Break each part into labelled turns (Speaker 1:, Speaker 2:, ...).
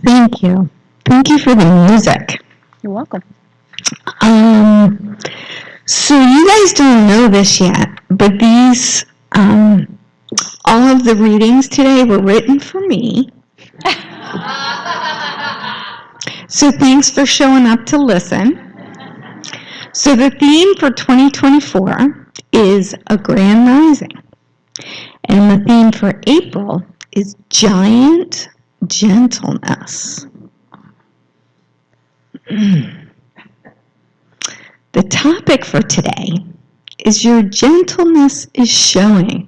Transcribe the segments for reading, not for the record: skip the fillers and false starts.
Speaker 1: Thank you. Thank you for the music.
Speaker 2: You're welcome.
Speaker 1: Um, so you guys don't know this yet, but all of the readings today were written for me. So thanks for showing up to listen. So the theme for 2024 is a grand rising. And the theme for April is giant gentleness. The topic for today is your gentleness is showing.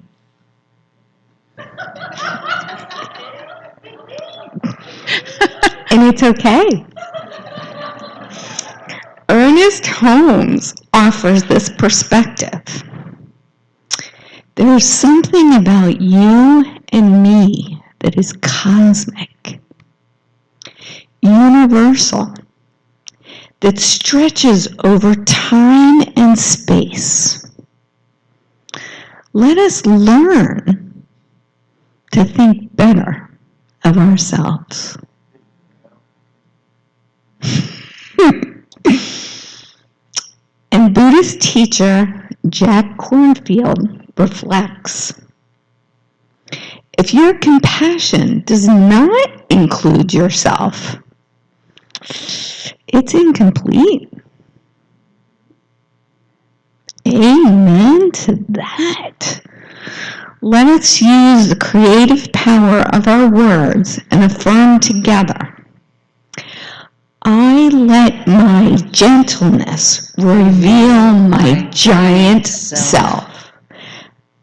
Speaker 1: And it's okay. Ernest Holmes offers this perspective. There's something about you and me that is cosmic, universal, that stretches over time and space. Let us learn to think better of ourselves. And Buddhist teacher Jack Kornfield reflects, if your compassion does not include yourself, it's incomplete. Amen to that. Let us use the creative power of our words and affirm together, I let my gentleness reveal my giant self.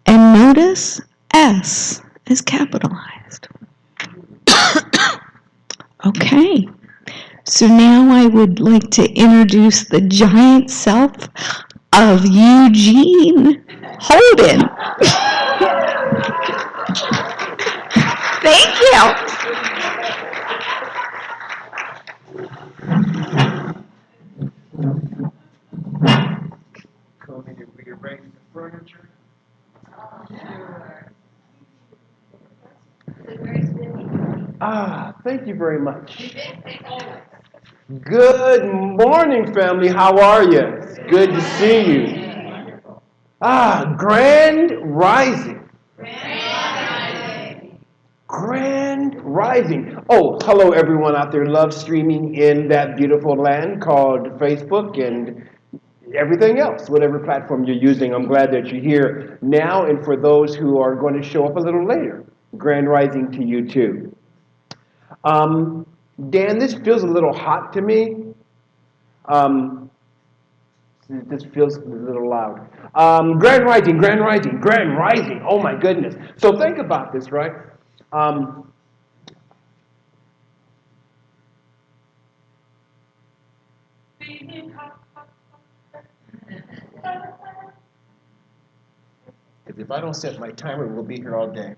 Speaker 1: And notice S is capitalized. Okay, so now I would like to introduce the giant self of Eugene Holden. Thank you.
Speaker 3: Come in and rearrange the furniture. Thank you very much. Good morning, family. How are you? It's good to see you. Grand rising. Grand rising. Oh, hello, everyone out there love streaming in that beautiful land called Facebook and everything else, whatever platform you're using. I'm glad that you're here now, and for those who are going to show up a little later, grand rising to you too. Dan, this feels a little hot to me. This feels a little loud. Grand rising, grand rising, grand rising. Oh my goodness. So think about this, right? Because if I don't set my timer, we'll be here all day.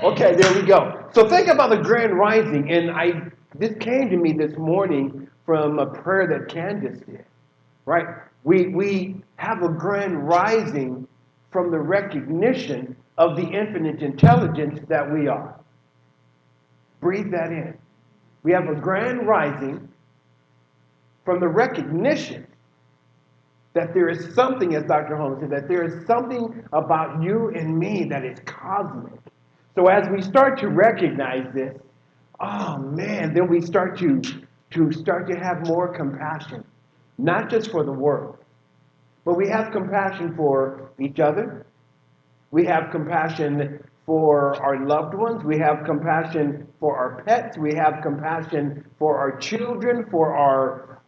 Speaker 3: Okay, there we go. So think about the grand rising, and this came to me this morning from a prayer that Candace did. Right? We have a grand rising from the recognition of the infinite intelligence that we are. Breathe that in. We have a grand rising from the recognition that there is something, as Dr. Holmes said, that there is something about you and me that is cosmic. So as we start to recognize this, oh man, then we start to have more compassion, not just for the world, but we have compassion for each other. We have compassion for our loved ones. We have compassion for our pets. We have compassion for our children, for our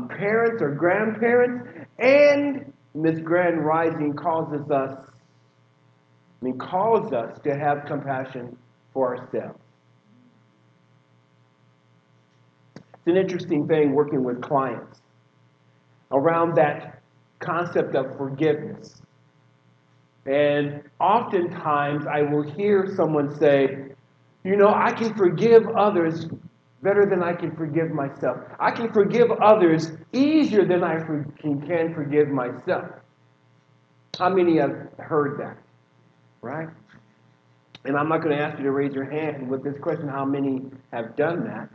Speaker 3: parents or grandparents. And this grand rising calls us to have compassion for ourselves. It's an interesting thing working with clients around that concept of forgiveness. And oftentimes I will hear someone say, I can forgive others better than I can forgive myself. I can forgive others easier than I can forgive myself. How many have heard that? Right? And I'm not going to ask you to raise your hand with this question, how many have done that?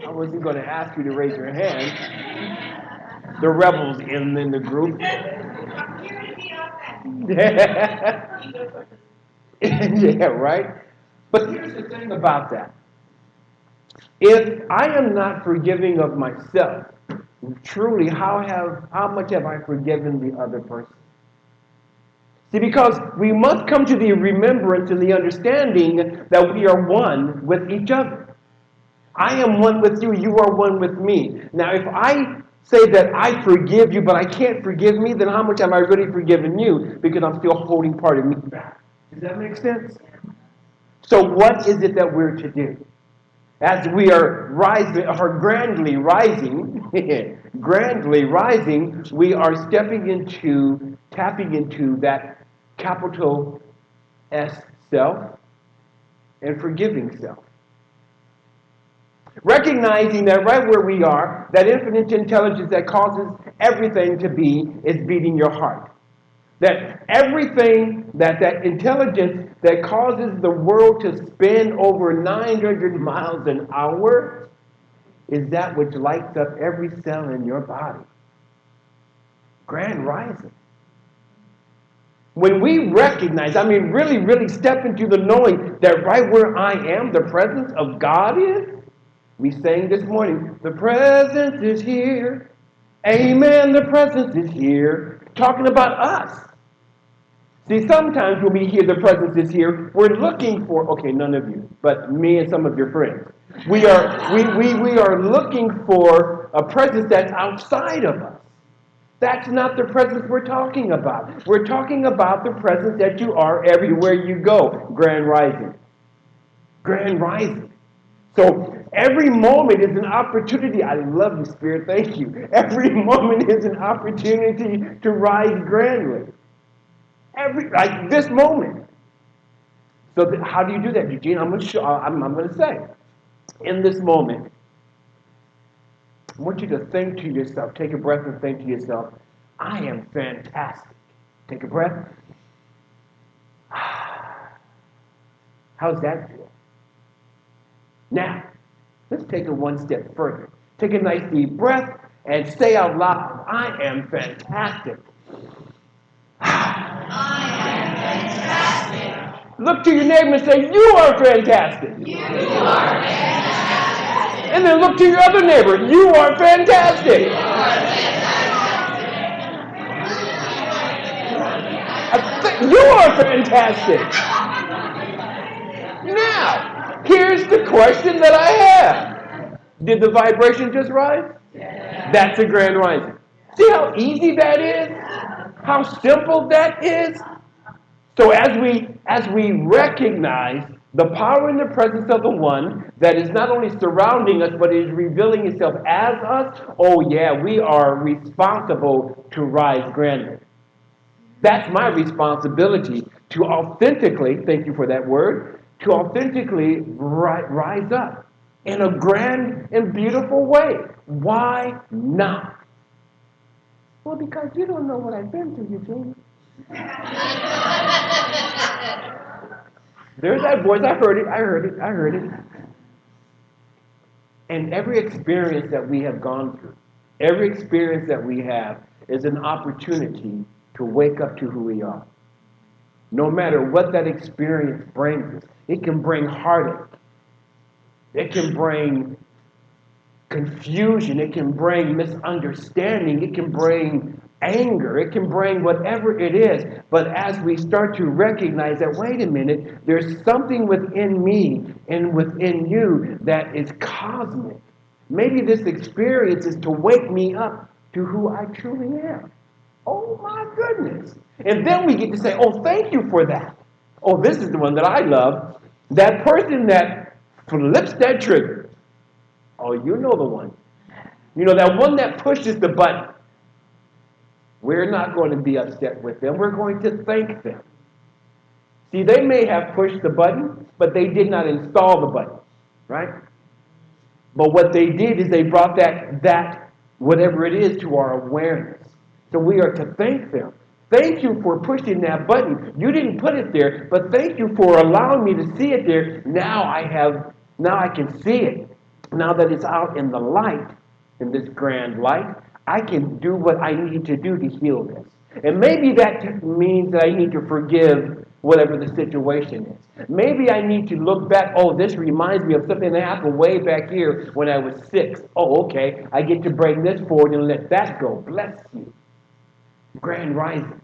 Speaker 3: I wasn't going to ask you to raise your hand. The rebels in the group. Yeah, right? But here's the thing about that. If I am not forgiving of myself, truly, how much have I forgiven the other person? See, because we must come to the remembrance and the understanding that we are one with each other. I am one with you, you are one with me. Now, if I say that I forgive you, but I can't forgive me, then how much have I really forgiven you? Because I'm still holding part of me back. Does that make sense? So what is it that we're to do? As we are rising, or grandly rising, grandly rising, we are tapping into that capital S self and forgiving self. Recognizing that right where we are, that infinite intelligence that causes everything to be is beating your heart. That everything, that intelligence that causes the world to spin over 900 miles an hour is that which lights up every cell in your body. Grand rising. When we recognize, really, really step into the knowing that right where I am, the presence of God is, we sang this morning, the presence is here. Amen, the presence is here. Talking about us. See, sometimes when we hear the presence is here, we're looking for, okay, none of you, but me and some of your friends. We are looking for a presence that's outside of us. That's not the presence we're talking about. We're talking about the presence that you are everywhere you go. Grand rising. Grand rising. So every moment is an opportunity. I love you, Spirit. Thank you. Every moment is an opportunity to rise grandly. Like this moment. So how do you do that, Eugene? I'm going to say, in this moment, I want you to think to yourself, take a breath and think to yourself, I am fantastic. Take a breath. How's that feel? Now, let's take it one step further. Take a nice deep breath and say out loud, I am fantastic. Look to your neighbor and say, you are fantastic. You are fantastic. And then look to your other neighbor, you are fantastic. You are fantastic. You are fantastic. Now, here's the question that I have. Did the vibration just rise? Yeah. That's a grand rising. See how easy that is? How simple that is? So as we recognize the power and the presence of the one that is not only surrounding us, but is revealing itself as us, oh yeah, we are responsible to rise grandly. That's my responsibility to authentically, thank you for that word, to authentically rise up in a grand and beautiful way. Why not? Well, because you don't know what I've been through, Eugene. There's that voice. I heard it. And every experience that we have gone through, every experience that we have is an opportunity to wake up to who we are. No matter what that experience brings us, it can bring heartache. It can bring confusion. It can bring misunderstanding. It can bring anger. It can bring whatever it is. But as we start to recognize that, wait a minute, there's something within me and within you that is cosmic. Maybe this experience is to wake me up to who I truly am. Oh my goodness. And then we get to say, oh, thank you for that. Oh, this is the one that I love. That person that flips that trigger. Oh, you know the one. You know, that one that pushes the button. We're not going to be upset with them. We're going to thank them. See, they may have pushed the button, but they did not install the button, right? But what they did is they brought that whatever it is to our awareness. So we are to thank them Thank you for pushing that button. You didn't put it there, but thank you for allowing me to see it there. Now I can see it. Now that it's out in the light, in this grand light, I can do what I need to do to heal this. And maybe that means that I need to forgive whatever the situation is. Maybe I need to look back. Oh, this reminds me of something that happened way back here when I was 6. Oh, okay. I get to bring this forward and let that go. Bless you. Grand rising.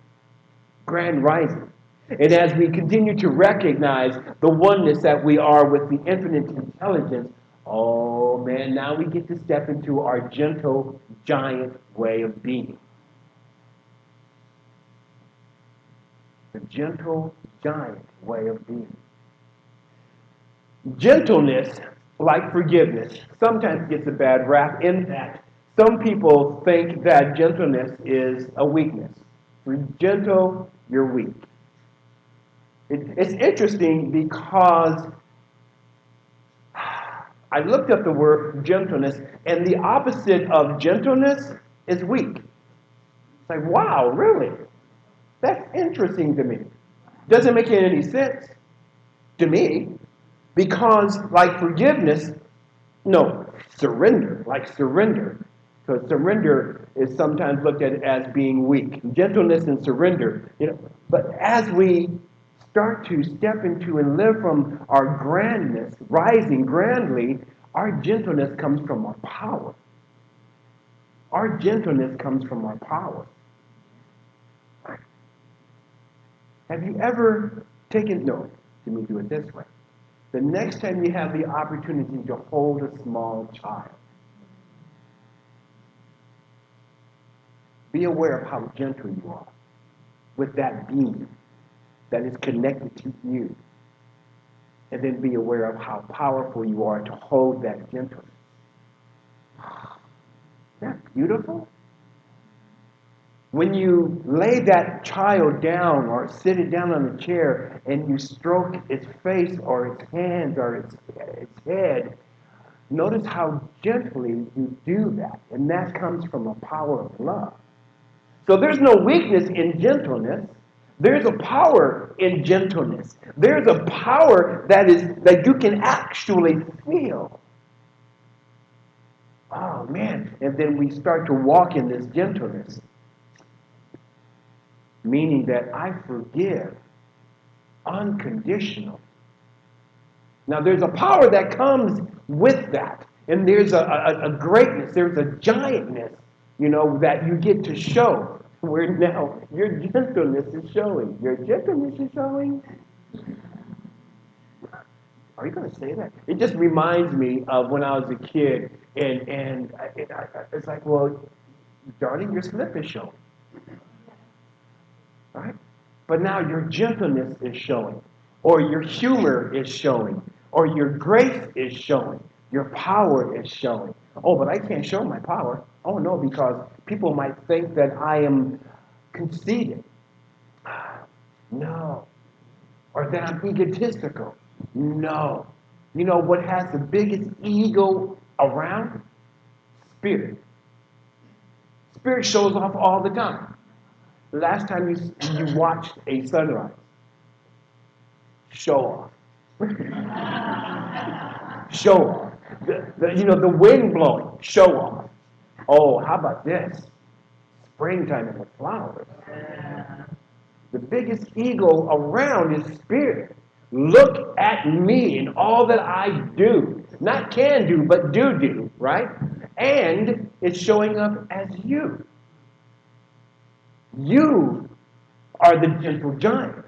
Speaker 3: Grand rising. And as we continue to recognize the oneness that we are with the infinite intelligence, oh man, now we get to step into our gentle giant way of being. The gentle giant way of being. Gentleness, like forgiveness, sometimes gets a bad rap in that some people think that gentleness is a weakness. If you're gentle, you're weak. It's interesting because I looked up the word gentleness, and the opposite of gentleness is weak. It's like, wow, really? That's interesting to me. Doesn't make any sense to me because, like forgiveness, no, surrender, like surrender. Because surrender is sometimes looked at as being weak. Gentleness and surrender, But as we start to step into and live from our grandness, rising grandly, our gentleness comes from our power. Our gentleness comes from our power. Have you ever taken, no, let me do it this way. The next time you have the opportunity to hold a small child, be aware of how gentle you are with that being that is connected to you. And then be aware of how powerful you are to hold that gentleness. Isn't that beautiful? When you lay that child down or sit it down on a chair and you stroke its face or its hands or its head, notice how gently you do that. And that comes from a power of love. So there's no weakness in gentleness. There's a power in gentleness. There's a power that you can actually feel. Oh, man. And then we start to walk in this gentleness. Meaning that I forgive unconditionally. Now, there's a power that comes with that. And there's a greatness, there's a giantness, that you get to show. Where now your gentleness is showing. Your gentleness is showing. Are you going to say that? It just reminds me of when I was a kid. And it's like, well, darling, your slip is showing. Right? But now your gentleness is showing, or your humor is showing, or your grace is showing, your power is showing. Oh, but I can't show my power. Oh, no, because people might think that I am conceited. No. Or that I'm egotistical. No. You know what has the biggest ego around? Spirit. Spirit shows off all the time. The last time you watched a sunrise, show off. Show off. The wind blowing, show off. Oh, how about this? Springtime and the flowers. The biggest ego around is spirit. Look at me and all that I do. Not can do, but do, right? And it's showing up as you. You are the gentle giant.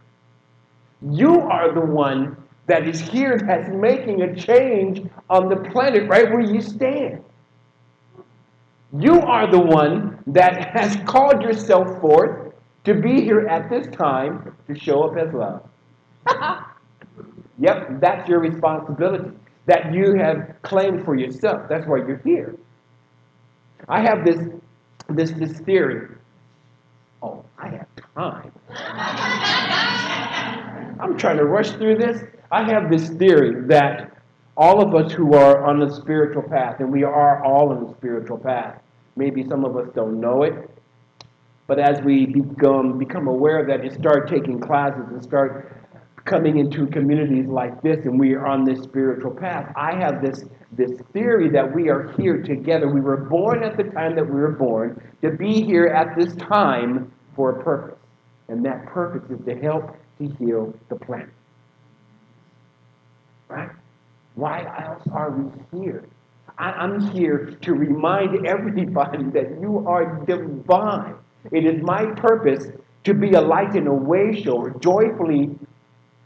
Speaker 3: You are the one that is here that's making a change on the planet right where you stand. You are the one that has called yourself forth to be here at this time to show up as love. Yep, that's your responsibility that you have claimed for yourself. That's why you're here. I have this theory. Oh, I have time. I'm trying to rush through this. I have this theory that all of us who are on the spiritual path, and we are all on the spiritual path, maybe some of us don't know it, But as we become aware of that and start taking classes and start coming into communities like this, and we are on this spiritual path, I have this theory that we are here together. We were born at the time that we were born to be here at this time for a purpose. And that purpose is to help to heal the planet. Right? Why else are we here? I'm here to remind everybody that you are divine. It is my purpose to be a light in a way show, joyfully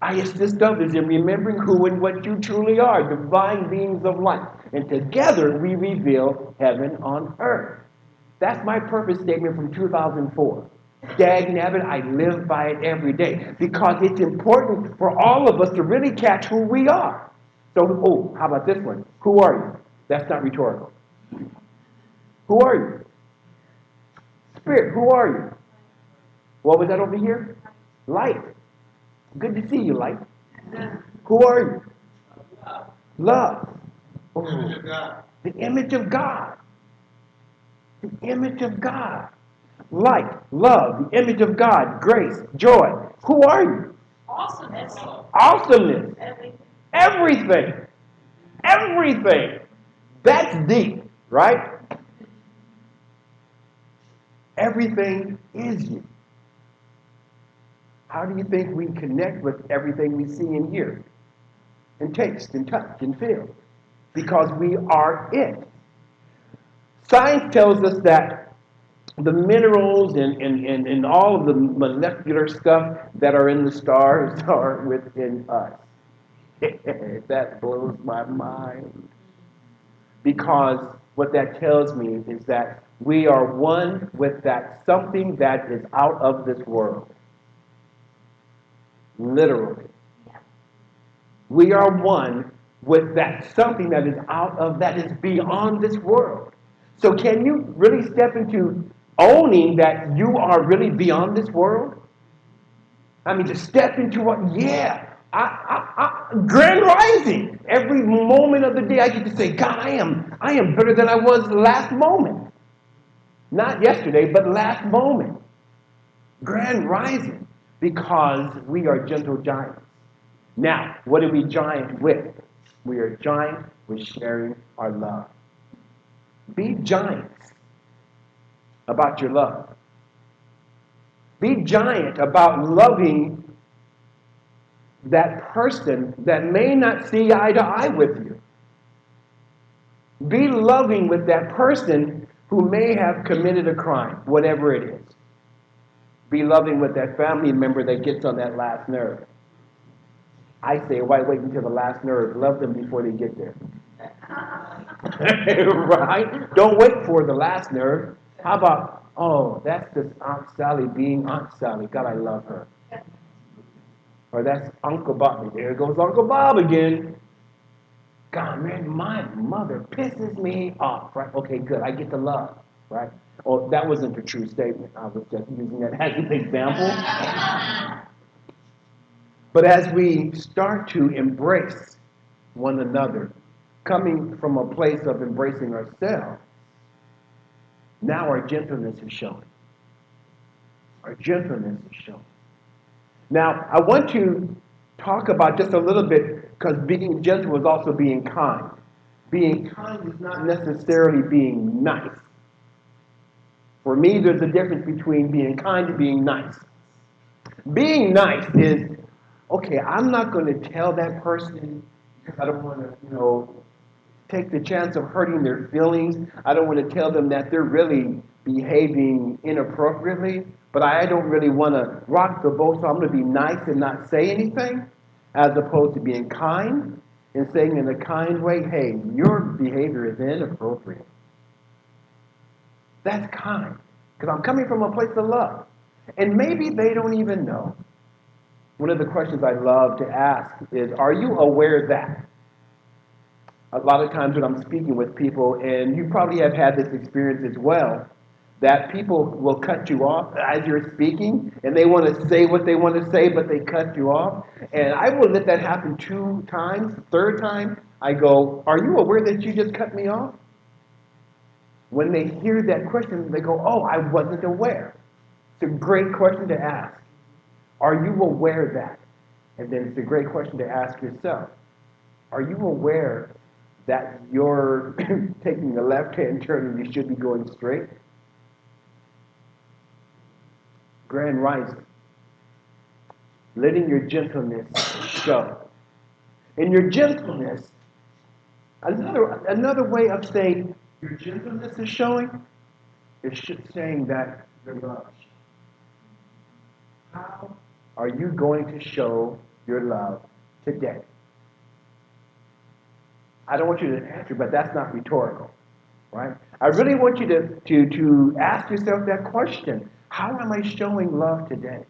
Speaker 3: I assist others in remembering who and what you truly are, divine beings of light. And together we reveal heaven on earth. That's my purpose statement from 2004. Dag nabbit, I live by it every day because it's important for all of us to really catch who we are. So, how about this one? Who are you? That's not rhetorical. Who are you? Spirit, who are you? What was that over here? Light. Good to see you, Light. Who are you? Love. Oh, the image of God. The image of God. Light, love, the image of God, grace, joy. Who are you?
Speaker 2: Awesomeness.
Speaker 3: Awesomeness. Everything. Everything. That's deep, right? Everything is you. How do you think we connect with everything we see and hear? And taste and touch and feel? Because we are it. Science tells us that the minerals and all of the molecular stuff that are in the stars are within us. That blows my mind. Because what that tells me is that we are one with that something that is out of this world. Literally. We are one with that something that is that is beyond this world. So can you really step into owning that you are really beyond this world? I mean, to step into what, grand rising. Every moment of the day I get to say, God, I am better than I was last moment. Not yesterday, but last moment. Grand rising. Because we are gentle giants. Now, what are we giant with? We are giant with sharing our love. Be giants about your love. Be giant about loving that person that may not see eye to eye with you. Be loving with that person who may have committed a crime, whatever it is. Be loving with that family member that gets on that last nerve. I say, why wait until the last nerve? Love them before they get there. Right? Don't wait for the last nerve. How about, that's just Aunt Sally being Aunt Sally. God, I love her. Or that's Uncle Bob. There goes Uncle Bob again. God, man, my mother pisses me off. Right? Okay, good. I get the love. Right? Oh, that wasn't a true statement. I was just using that as an example. But as we start to embrace one another, coming from a place of embracing ourselves, now our gentleness is showing. Our gentleness is showing. Now, I want to talk about just a little bit, because being gentle is also being kind. Being kind is not necessarily being nice. For me, there's a difference between being kind and being nice. Being nice is, okay, I'm not going to tell that person because I don't want to, take the chance of hurting their feelings. I don't want to tell them that they're really behaving inappropriately, but I don't really want to rock the boat, so I'm going to be nice and not say anything, as opposed to being kind and saying in a kind way, hey, your behavior is inappropriate. That's kind, because I'm coming from a place of love. And maybe they don't even know. One of the questions I love to ask is, are you aware that? A lot of times when I'm speaking with people, and you probably have had this experience as well, that people will cut you off as you're speaking, and they want to say what they want to say, but they cut you off. And I will let that happen 2 times. Third time, I go, are you aware that you just cut me off? When they hear that question, they go, oh, I wasn't aware. It's a great question to ask. Are you aware of that? And then it's a great question to ask yourself. Are you aware that you're taking a left-hand turn and you should be going straight? Grand rising. Letting your gentleness show. In your gentleness, another way of saying your gentleness is showing is saying that your love. How are you going to show your love today? I don't want you to answer, but that's not rhetorical, right? I really want you to ask yourself that question. How am I showing love today?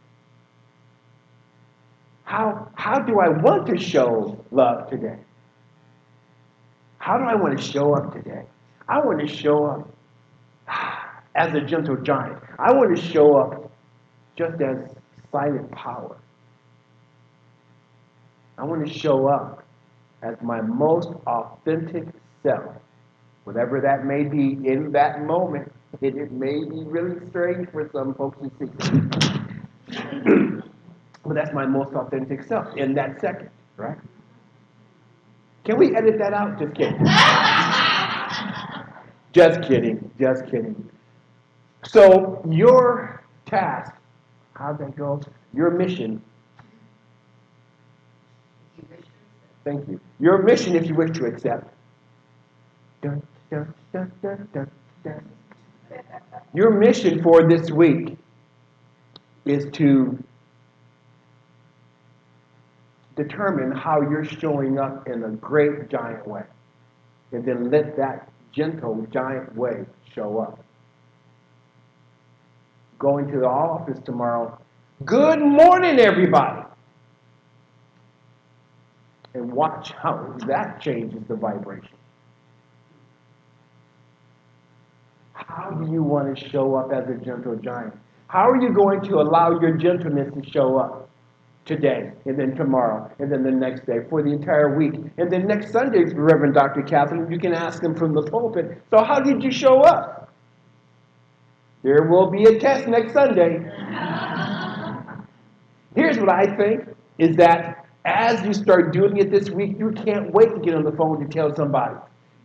Speaker 3: How do I want to show love today? How do I want to show up today? I want to show up as a gentle giant. I want to show up just as silent power. I want to show up as my most authentic self, whatever that may be in that moment. It may be really strange for some folks to see. But that's my most authentic self in that second, right? Can we edit that out? Just kidding. Just kidding. Just kidding. So your task, how'd that go? Your mission. Thank you. Your mission, if you wish to accept. Dun, dun, dun, dun, dun, dun. Your mission for this week is to determine how you're showing up in a great giant way. And then let that gentle giant way show up. Going to the office tomorrow. Good morning, everybody. And watch how that changes the vibration. How do you want to show up as a gentle giant? How are you going to allow your gentleness to show up today, and then tomorrow, and then the next day, for the entire week? And then next Sunday, Reverend Dr. Catherine, you can ask them from the pulpit, so how did you show up? There will be a test next Sunday. Here's what I think, is that as you start doing it this week, you can't wait to get on the phone to tell somebody.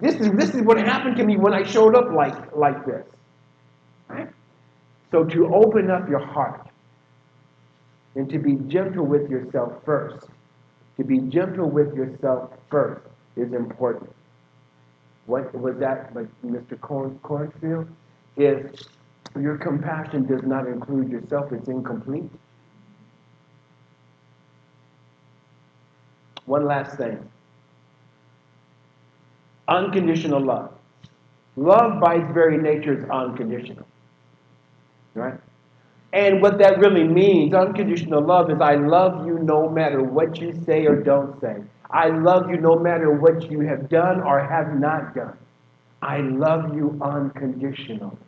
Speaker 3: This is what happened to me when I showed up like this. Right? So to open up your heart and to be gentle with yourself first. To be gentle with yourself first is important. What was that, like Mr. Cornfield? If your compassion does not include yourself, it's incomplete. One last thing. Unconditional love. Love by its very nature is unconditional. Right? And what that really means, unconditional love, is I love you no matter what you say or don't say. I love you no matter what you have done or have not done. I love you unconditionally.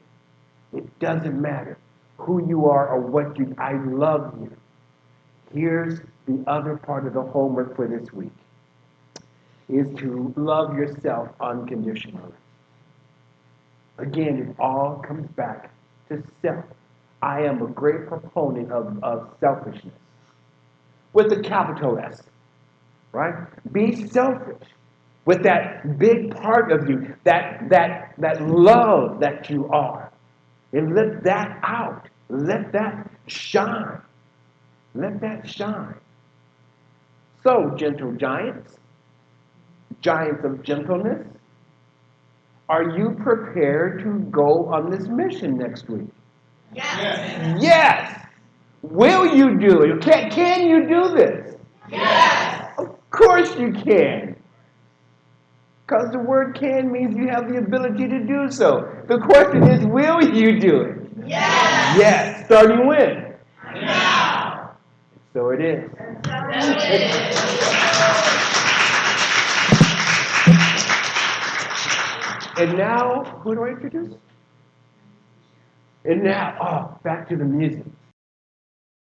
Speaker 3: It doesn't matter who you are or what you do. I love you. Here's the other part of the homework for this week, is to love yourself unconditionally. Again, it all comes back to self. I am a great proponent of selfishness. With a capital S. Right? Be selfish. With that big part of you, that love that you are. And let that out. Let that shine. Let that shine. So, gentle giants, giants of gentleness, are you prepared to go on this mission next week? Yes. Yes. Will you do it? Can you do this? Yes. Of course you can. Because the word can means you have the ability to do so. The question is, will you do it? Yes. Yes. Starting when? Now. So it is. And now, who do I introduce? And now, back to the music.